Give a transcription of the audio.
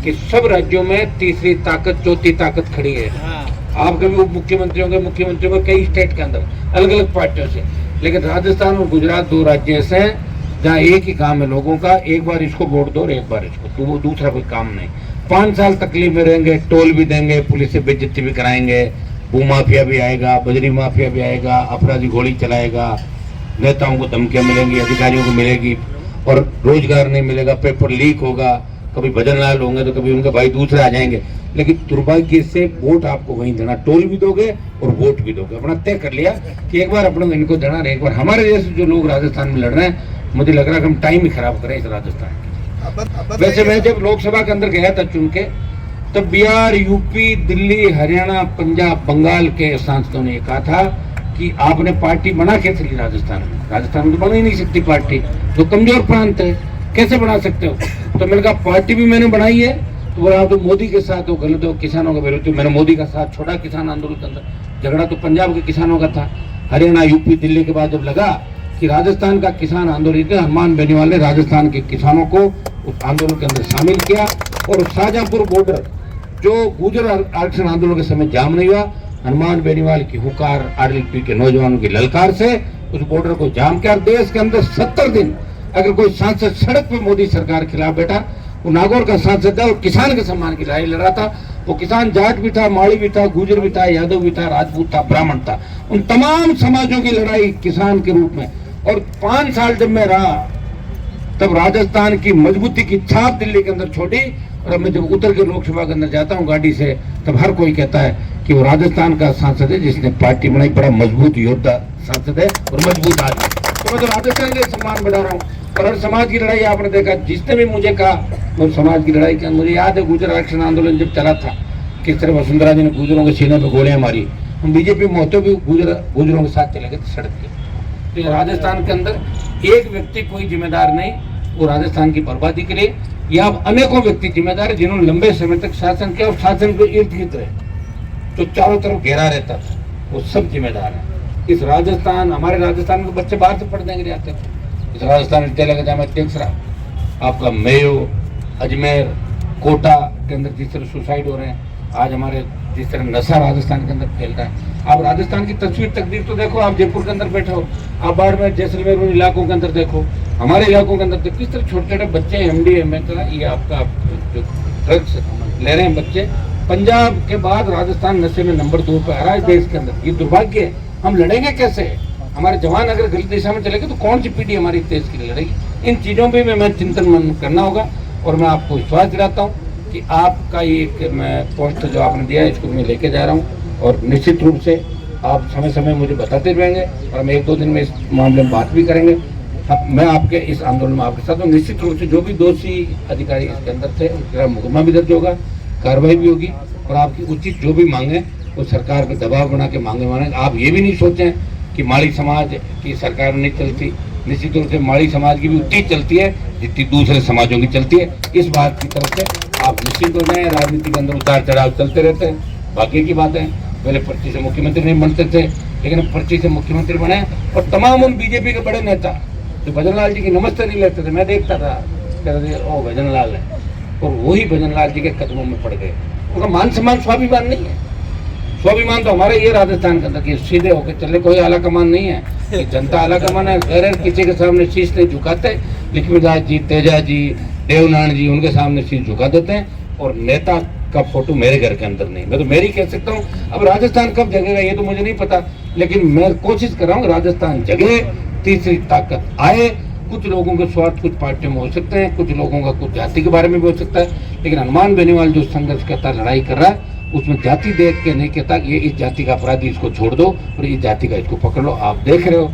कि सब राज्यों में तीसरी ताकत चौथी ताकत खड़ी है। आप कभी उप मुख्यमंत्री होंगे कई स्टेट के अंदर अलग अलग पार्टियों से, लेकिन राजस्थान और गुजरात दो राज्य ऐसे हैं जहाँ एक ही काम है लोगों का, एक बार इसको वोट दो और एक बार इसको, तो वो दूसरा कोई काम नहीं। 5 साल तकलीफ में रहेंगे, टोल भी देंगे, पुलिस से बेइज्जती भी कराएंगे, भू माफिया भी आएगा, बजरी माफिया भी आएगा, अपराधी गोली चलाएगा, नेताओं को धमकियां मिलेंगी, अधिकारियों को मिलेगी और रोजगार नहीं मिलेगा, पेपर लीक होगा, कभी भजन लाल होंगे तो कभी उनके भाई दूसरे आ जाएंगे। लेकिन दुर्भाग्य से वोट आपको वहीं देना, टोल भी दोगे और वोट भी दोगे। अपना तय कर लिया कि एक बार अपने इनको देना, एक बार हमारे जैसे जो लोग राजस्थान में लड़ रहे हैं, मुझे लग रहा है कि हम टाइम ही खराब करें इस राजस्थान। वैसे मैं जब लोकसभा के अंदर गया था चुन के, तब बिहार, यूपी, दिल्ली, हरियाणा, पंजाब, बंगाल के सांसदों ने कहा था कि आपने पार्टी बना कैसे ली राजस्थान में? राजस्थान में तो बना ही नहीं सकती पार्टी, जो कमजोर प्रांत है, कैसे बना सकते हो? तो मैंने कहा पार्टी भी मैंने बनाई है, तो बोला तो मोदी के साथ हो, गलत हो, किसानों का विरोधी। मैंने मोदी का साथ छोड़ा किसान आंदोलन के अंदर, झगड़ा तो पंजाब के किसानों का था। हरियाणा, यूपी, दिल्ली के बाद जब लगा कि राजस्थान का किसान आंदोलन, हनुमान बेनीवाल ने राजस्थान के किसानों को उस आंदोलन के अंदर शामिल किया और शाहजहांपुर बॉर्डर जो गुर्जर आरक्षण आंदोलन के समय जाम नहीं हुआ, हनुमान बेनीवाल की हुकार, आरएलपी के नौजवानों की ललकार से उस बॉर्डर को जाम किया। देश के अंदर 70 दिन अगर कोई सांसद सड़क पे मोदी सरकार के खिलाफ बैठा, वो नागौर का सांसद है और किसान के सम्मान की लड़ाई लड़ रहा था। वो किसान जाट भी था, माड़ी भी था, गुजर भी था, यादव भी था, राजपूत था, ब्राह्मण था, उन तमाम समाजों की लड़ाई किसान के रूप में। और 5 साल जब मैं रहा, तब राजस्थान की मजबूती की छाप दिल्ली के अंदर छोड़ी। और मैं जब उतर के लोकसभा के अंदर जाता हूँ गाड़ी से, तब हर कोई कहता है कि वो राजस्थान का सांसद है जिसने पार्टी बनाई, बड़ा मजबूत योद्धा सांसद है और मजबूत आदमी। तो मैं तो राजस्थान के सम्मान बढ़ा रहा हूँ। और हर समाज की लड़ाई आपने देखा, जिसने भी मुझे कहा मैं समाज की लड़ाई की, मुझे याद है गुर्जर आरक्षण आंदोलन जब चला था, किस तरह वसुंधरा जी ने गुर्जरों के सीने पर गोलियां मारी। हम बीजेपी में होते भी गुर्जरों के साथ चले गए सड़क पे। तो राजस्थान के अंदर एक व्यक्ति कोई जिम्मेदार नहीं वो राजस्थान की बर्बादी के लिए, या अनेकों व्यक्ति जिम्मेदार है जिन्होंने लंबे समय तक शासन किया और शासन को इर्द गिर्द रहे, जो चारों तरफ घेरा रहता था, वो सब जिम्मेदार है। इस राजस्थान, हमारे राजस्थान के बच्चे बाहर से पढ़ने के लिए आते थे। इस राजस्थान विद्यालय का मैं अध्यक्ष रहा। आपका मेयो, अजमेर, कोटा के अंदर जिस तरह सुसाइड हो रहे हैं, आज हमारे जिस तरह नशा राजस्थान के अंदर फैल रहा है, आप राजस्थान की तस्वीर तकदीर तो देखो। आप जयपुर के अंदर बैठे हो, आप बाड़मेर, जैसलमेर उन इलाकों के अंदर देखो, हमारे इलाकों के अंदर देखो, किस तरह छोटे छोटे बच्चे एमडी, ये आपका जो ड्रग्स ले रहे हैं बच्चे। पंजाब के बाद राजस्थान नशे में नंबर 2 पे आ रहा है देश के अंदर। ये दुर्भाग्य है। हम लड़ेंगे कैसे? हमारे जवान अगर गलत दिशा में चलेंगे तो कौन सी पीढ़ी हमारी देश के लिए लड़ेगी? इन चीज़ों पे मैं चिंतन मन करना होगा। और मैं आपको विश्वास दिलाता हूँ कि आपका ये मैं पोस्ट जो आपने दिया है, इसको मैं लेके जा रहा हूँ और निश्चित रूप से आप समय समय मुझे बताते रहेंगे और हम 1-2 दिन में इस मामले में बात भी करेंगे। मैं आपके इस आंदोलन में आपके साथ हूँ। निश्चित रूप से जो भी दोषी अधिकारी इसके अंदर थे उनका मुकदमा भी दर्ज होगा, कार्रवाई भी होगी और आपकी उचित जो भी मांगे वो सरकार पे दबाव बना के मांगे। आप ये भी नहीं सोचें कि माड़ी समाज की सरकार नहीं चलती। निश्चित रूप से माड़ी समाज की भी उतनी चलती है जितनी दूसरे समाजों की चलती है। इस बात की तरफ से आप निश्चित हो जाएं। राजनीति के अंदर उतार चढ़ाव चलते रहते हैं, बाकी की बात है। पहले पर्ची से मुख्यमंत्री नहीं बनते थे, लेकिन पर्ची से मुख्यमंत्री बने। और तमाम उन बीजेपी के बड़े नेता जो भजन लाल जी की नमस्ते नहीं लेते थे, मैं देखता था, कहते थे ओ भजन लाल है, और वही भजन लाल जी के कदमों में पड़ गए। उनका मान सम्मान स्वाभिमान नहीं है। स्वाभिमान तो हमारे ये राजस्थान के अंदर कि सीधे होकर चले, कोई आला कमान नहीं है कि जनता आला कमान है। गैर किसी के सामने शीश नहीं झुकाते। लक्ष्मीदास जी, तेजा जी, देवनारायण जी, उनके सामने शीश झुका देते हैं। और नेता का फोटो मेरे घर के अंदर नहीं। मैं तो मेरी कह सकता हूँ। अब राजस्थान कब जगेगा ये तो मुझे नहीं पता, लेकिन मैं कोशिश कर रहा हूँ राजस्थान जगे, तीसरी ताकत आए। कुछ लोगों के स्वार्थ कुछ पार्टियों में हो सकते हैं, कुछ लोगों का कुछ जाति के बारे में भी हो सकता है, लेकिन हनुमान बेनीवाल जो संघर्ष करता, लड़ाई कर रहा है, उसमें जाति देख के नहीं कहता ये इस जाति का अपराधी, इसको छोड़ दो और इस जाति का इसको पकड़ लो। आप देख रहे हो